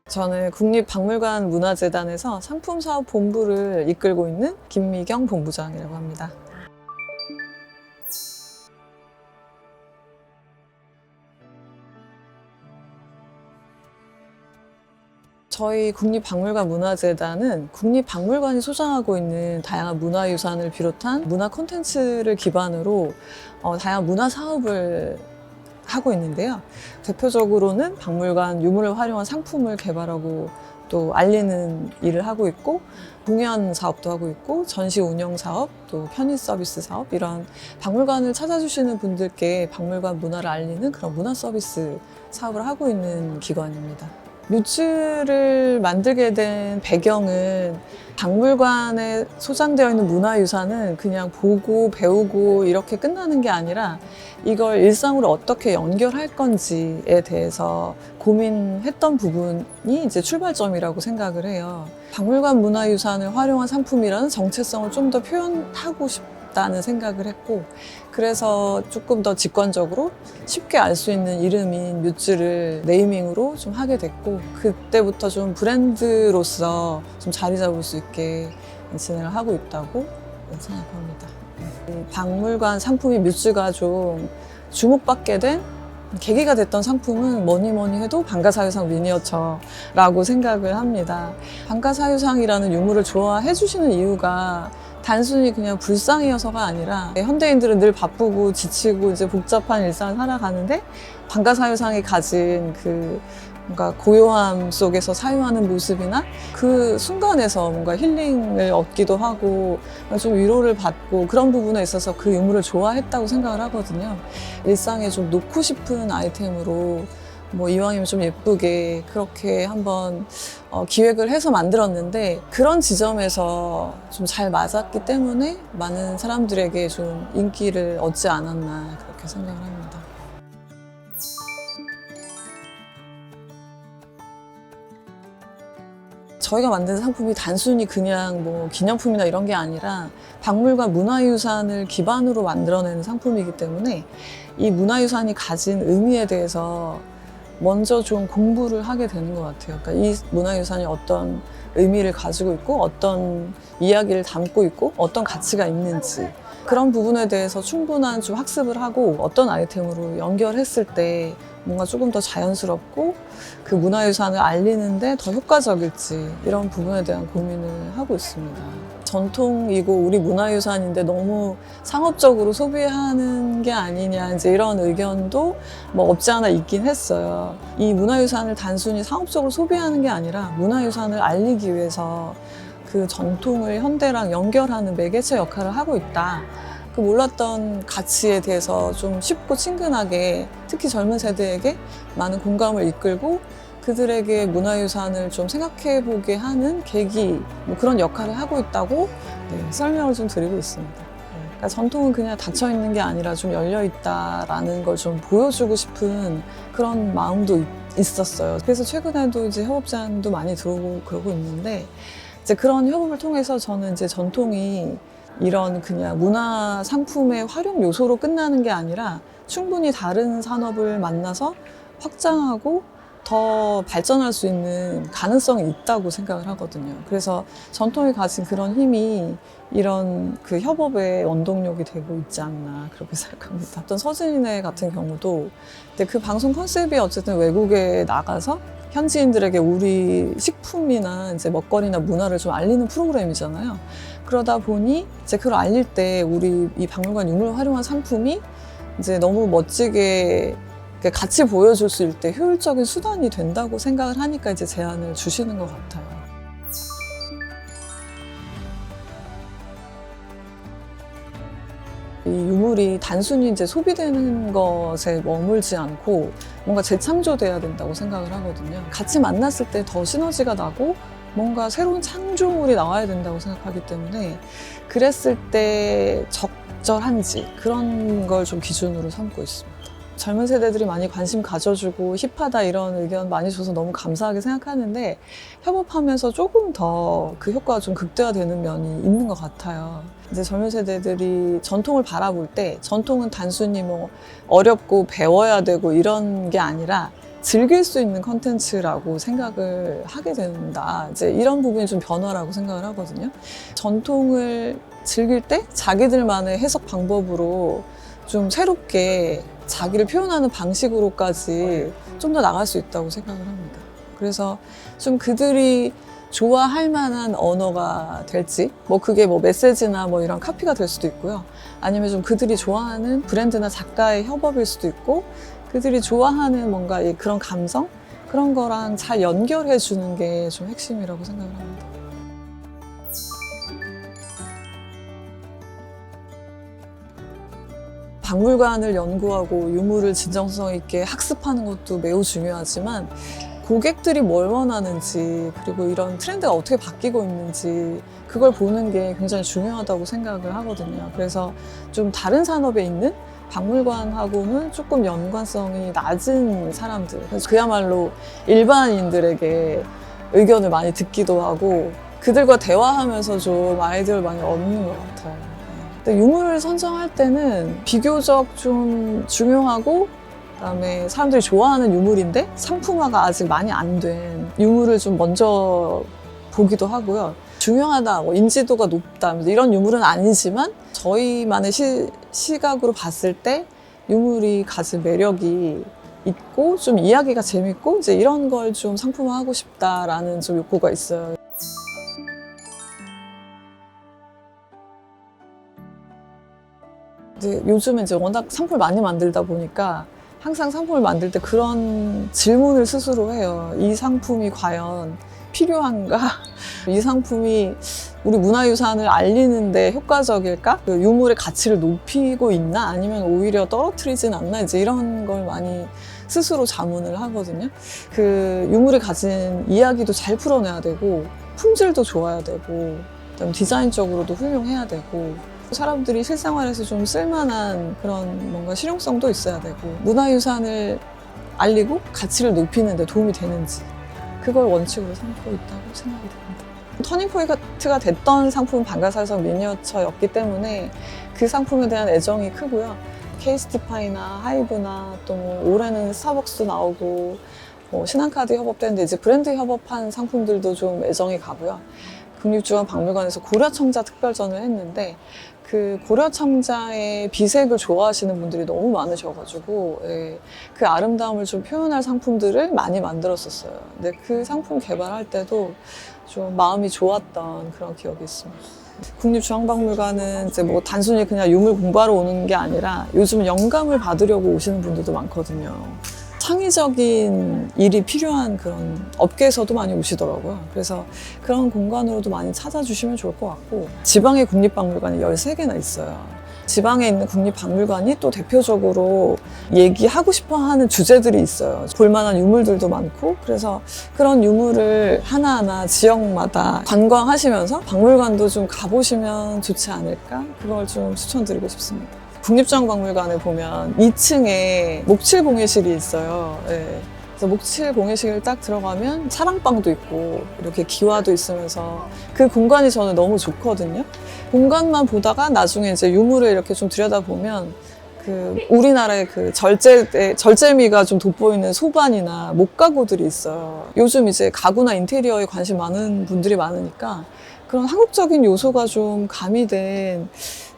저는 국립박물관 문화재단에서 상품사업본부를 이끌고 있는 김미경 본부장이라고 합니다. 저희 국립박물관 문화재단은 국립박물관이 소장하고 있는 다양한 문화유산을 비롯한 문화 콘텐츠를 기반으로 다양한 문화 사업을 하고 있는데요. 대표적으로는 박물관 유물을 활용한 상품을 개발하고 또 알리는 일을 하고 있고, 공연 사업도 하고 있고, 전시 운영 사업, 또 편의 서비스 사업, 이런 박물관을 찾아주시는 분들께 박물관 문화를 알리는 그런 문화 서비스 사업을 하고 있는 기관입니다. 뮤즈를 만들게 된 배경은 박물관에 소장되어 있는 문화유산은 그냥 보고 배우고 이렇게 끝나는 게 아니라 이걸 일상으로 어떻게 연결할 건지에 대해서 고민했던 부분이 이제 출발점이라고 생각을 해요. 박물관 문화유산을 활용한 상품이라는 정체성을 좀 더 표현하고 싶다는 생각을 했고, 그래서 조금 더 직관적으로 쉽게 알 수 있는 이름인 뮤즈를 네이밍으로 좀 하게 됐고, 그때부터 좀 브랜드로서 좀 자리 잡을 수 있게 진행을 하고 있다고 생각합니다. 박물관 상품이 뮤즈가 좀 주목받게 된 계기가 됐던 상품은 뭐니 해도 방가사유상 미니어처라고 생각을 합니다. 방가사유상이라는 유물을 좋아해 주시는 이유가 단순히 그냥 불상이어서가 아니라, 현대인들은 늘 바쁘고 지치고 이제 복잡한 일상을 살아가는데 방가사유상이 가진 그 뭔가 고요함 속에서 사유하는 모습이나 그 순간에서 뭔가 힐링을 얻기도 하고 좀 위로를 받고, 그런 부분에 있어서 그 유물을 좋아했다고 생각을 하거든요. 일상에 좀 놓고 싶은 아이템으로 이왕이면 좀 예쁘게 그렇게 한번 기획을 해서 만들었는데, 그런 지점에서 좀 잘 맞았기 때문에 많은 사람들에게 좀 인기를 얻지 않았나 그렇게 생각을 합니다. 저희가 만든 상품이 단순히 그냥 기념품이나 이런 게 아니라 박물관 문화유산을 기반으로 만들어내는 상품이기 때문에 이 문화유산이 가진 의미에 대해서 먼저 좀 공부를 하게 되는 것 같아요. 그러니까 이 문화유산이 어떤 의미를 가지고 있고, 어떤 이야기를 담고 있고, 어떤 가치가 있는지, 그런 부분에 대해서 충분한 좀 학습을 하고 어떤 아이템으로 연결했을 때 뭔가 조금 더 자연스럽고 그 문화유산을 알리는데 더 효과적일지, 이런 부분에 대한 고민을 하고 있습니다. 전통이고 우리 문화유산인데 너무 상업적으로 소비하는 게 아니냐, 이제 이런 의견도 없지 않아 있긴 했어요. 이 문화유산을 단순히 상업적으로 소비하는 게 아니라 문화유산을 알리기 위해서 그 전통을 현대랑 연결하는 매개체 역할을 하고 있다. 그 몰랐던 가치에 대해서 좀 쉽고 친근하게, 특히 젊은 세대에게 많은 공감을 이끌고 그들에게 문화유산을 좀 생각해보게 하는 계기, 그런 역할을 하고 있다고 설명을 좀 드리고 있습니다. 그러니까 전통은 그냥 닫혀있는 게 아니라 좀 열려있다라는 걸 좀 보여주고 싶은 그런 마음도 있었어요. 그래서 최근에도 이제 협업 제안도 많이 들어오고 그러고 있는데, 이제 그런 협업을 통해서 저는 이제 전통이 이런 그냥 문화 상품의 활용 요소로 끝나는 게 아니라 충분히 다른 산업을 만나서 확장하고 더 발전할 수 있는 가능성이 있다고 생각을 하거든요. 그래서 전통이 가진 그런 힘이 이런 그 협업의 원동력이 되고 있지 않나 그렇게 생각합니다. 어떤 서진이네 같은 경우도 그 방송 컨셉이 어쨌든 외국에 나가서 현지인들에게 우리 식품이나 이제 먹거리나 문화를 좀 알리는 프로그램이잖아요. 그러다 보니 이제 그걸 알릴 때 우리 이 박물관 유물을 활용한 상품이 이제 너무 멋지게 같이 보여줄 수 있을 때 효율적인 수단이 된다고 생각을 하니까 이제 제안을 주시는 것 같아요. 이 유물이 단순히 이제 소비되는 것에 머물지 않고 뭔가 재창조돼야 된다고 생각을 하거든요. 같이 만났을 때 더 시너지가 나고 뭔가 새로운 창조물이 나와야 된다고 생각하기 때문에, 그랬을 때 적절한지 그런 걸 좀 기준으로 삼고 있습니다. 젊은 세대들이 많이 관심 가져주고 힙하다 이런 의견 많이 줘서 너무 감사하게 생각하는데 협업하면서 조금 더 그 효과가 좀 극대화되는 면이 있는 것 같아요. 이제 젊은 세대들이 전통을 바라볼 때 전통은 단순히 뭐 어렵고 배워야 되고 이런 게 아니라 즐길 수 있는 컨텐츠라고 생각을 하게 된다. 이제 이런 부분이 좀 변화라고 생각을 하거든요. 전통을 즐길 때 자기들만의 해석 방법으로 좀 새롭게 자기를 표현하는 방식으로까지 좀 더 나갈 수 있다고 생각을 합니다. 그래서 좀 그들이 좋아할 만한 언어가 될지, 뭐 그게 뭐 메시지나 뭐 이런 카피가 될 수도 있고요. 아니면 좀 그들이 좋아하는 브랜드나 작가의 협업일 수도 있고, 그들이 좋아하는 뭔가 그런 감성? 그런 거랑 잘 연결해 주는 게 좀 핵심이라고 생각을 합니다. 박물관을 연구하고 유물을 진정성 있게 학습하는 것도 매우 중요하지만 고객들이 뭘 원하는지 그리고 이런 트렌드가 어떻게 바뀌고 있는지 그걸 보는 게 굉장히 중요하다고 생각을 하거든요. 그래서 좀 다른 산업에 있는 박물관하고는 조금 연관성이 낮은 사람들, 그래서 그야말로 일반인들에게 의견을 많이 듣기도 하고 그들과 대화하면서 좀 아이디어를 많이 얻는 것 같아요. 근데 유물을 선정할 때는 비교적 좀 중요하고 그다음에 사람들이 좋아하는 유물인데 상품화가 아직 많이 안 된 유물을 좀 먼저 보기도 하고요. 중요하다, 뭐 인지도가 높다 이런 유물은 아니지만 저희만의 시각으로 봤을 때 유물이 가진 매력이 있고 좀 이야기가 재밌고 이제 이런 걸 좀 상품화하고 싶다라는 좀 욕구가 있어요. 이제 요즘은 이제 워낙 상품을 많이 만들다 보니까 항상 상품을 만들 때 그런 질문을 스스로 해요. 이 상품이 과연 필요한가? 이 상품이 우리 문화유산을 알리는데 효과적일까? 그 유물의 가치를 높이고 있나? 아니면 오히려 떨어뜨리진 않나? 이제 이런 걸 많이 스스로 자문을 하거든요. 그 유물이 가진 이야기도 잘 풀어내야 되고 품질도 좋아야 되고 그다음에 디자인적으로도 훌륭해야 되고 사람들이 실생활에서 좀 쓸만한 그런 뭔가 실용성도 있어야 되고 문화유산을 알리고 가치를 높이는 데 도움이 되는지 그걸 원칙으로 삼고 있다고 생각이 됩니다. 터닝포인트가 됐던 상품은 방가살성 미니어처였기 때문에 그 상품에 대한 애정이 크고요. 케이스티파이나 하이브나 또 뭐 올해는 스타벅스 나오고 뭐 신한카드 협업되는데 이제 브랜드 협업한 상품들도 좀 애정이 가고요. 국립중앙박물관에서 고려청자 특별전을 했는데 그 고려청자의 비색을 좋아하시는 분들이 너무 많으셔가지고 그 아름다움을 좀 표현할 상품들을 많이 만들었었어요. 근데 그 상품 개발할 때도 좀 마음이 좋았던 그런 기억이 있습니다. 국립중앙박물관은 이제 뭐 단순히 그냥 유물 공부하러 오는 게 아니라 요즘은 영감을 받으려고 오시는 분들도 많거든요. 창의적인 일이 필요한 그런 업계에서도 많이 오시더라고요. 그래서 그런 공간으로도 많이 찾아주시면 좋을 것 같고 지방의 국립박물관이 13개나 있어요. 지방에 있는 국립박물관이 또 대표적으로 얘기하고 싶어 하는 주제들이 있어요. 볼만한 유물들도 많고 그래서 그런 유물을 하나하나 지역마다 관광하시면서 박물관도 좀 가보시면 좋지 않을까? 그걸 좀 추천드리고 싶습니다. 국립중앙박물관에 보면 2층에 목칠공예실이 있어요. 네. 그래서 목칠공예실 딱 들어가면 사랑방도 있고 이렇게 기와도 있으면서 그 공간이 저는 너무 좋거든요. 공간만 보다가 나중에 이제 유물을 이렇게 좀 들여다보면 그 우리나라의 그 절제미가 좀 돋보이는 소반이나 목가구들이 있어요. 요즘 이제 가구나 인테리어에 관심 많은 분들이 많으니까 그런 한국적인 요소가 좀 가미된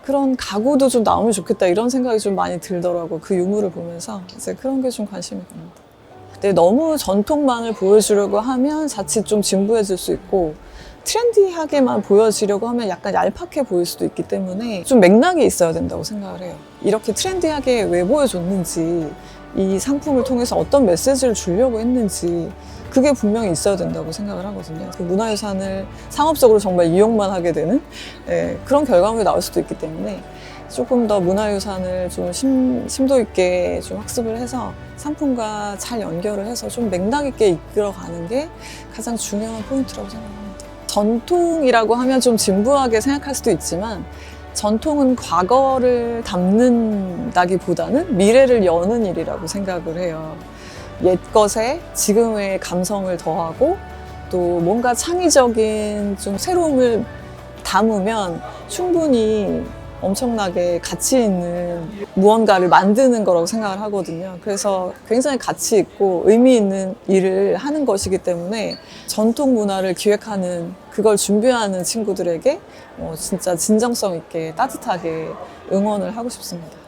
그런 가구도 좀 나오면 좋겠다 이런 생각이 좀 많이 들더라고요. 그 유물을 보면서 이제 그런 게 좀 관심이 갑니다. 근데 너무 전통만을 보여주려고 하면 자칫 좀 진부해질 수 있고 트렌디하게만 보여지려고 하면 약간 얄팍해 보일 수도 있기 때문에 좀 맥락이 있어야 된다고 생각을 해요. 이렇게 트렌디하게 왜 보여줬는지 이 상품을 통해서 어떤 메시지를 주려고 했는지 그게 분명히 있어야 된다고 생각을 하거든요. 그 문화유산을 상업적으로 정말 이용만 하게 되는 그런 결과물이 나올 수도 있기 때문에 조금 더 문화유산을 좀 심도 있게 좀 학습을 해서 상품과 잘 연결을 해서 좀 맥락 있게 이끌어가는 게 가장 중요한 포인트라고 생각합니다. 전통이라고 하면 좀 진부하게 생각할 수도 있지만 전통은 과거를 담는다기보다는 미래를 여는 일이라고 생각을 해요. 옛 것에 지금의 감성을 더하고 또 뭔가 창의적인 좀 새로움을 담으면 충분히 엄청나게 가치 있는 무언가를 만드는 거라고 생각을 하거든요. 그래서 굉장히 가치 있고 의미 있는 일을 하는 것이기 때문에 전통 문화를 기획하는 그걸 준비하는 친구들에게 진짜 진정성 있게 따뜻하게 응원을 하고 싶습니다.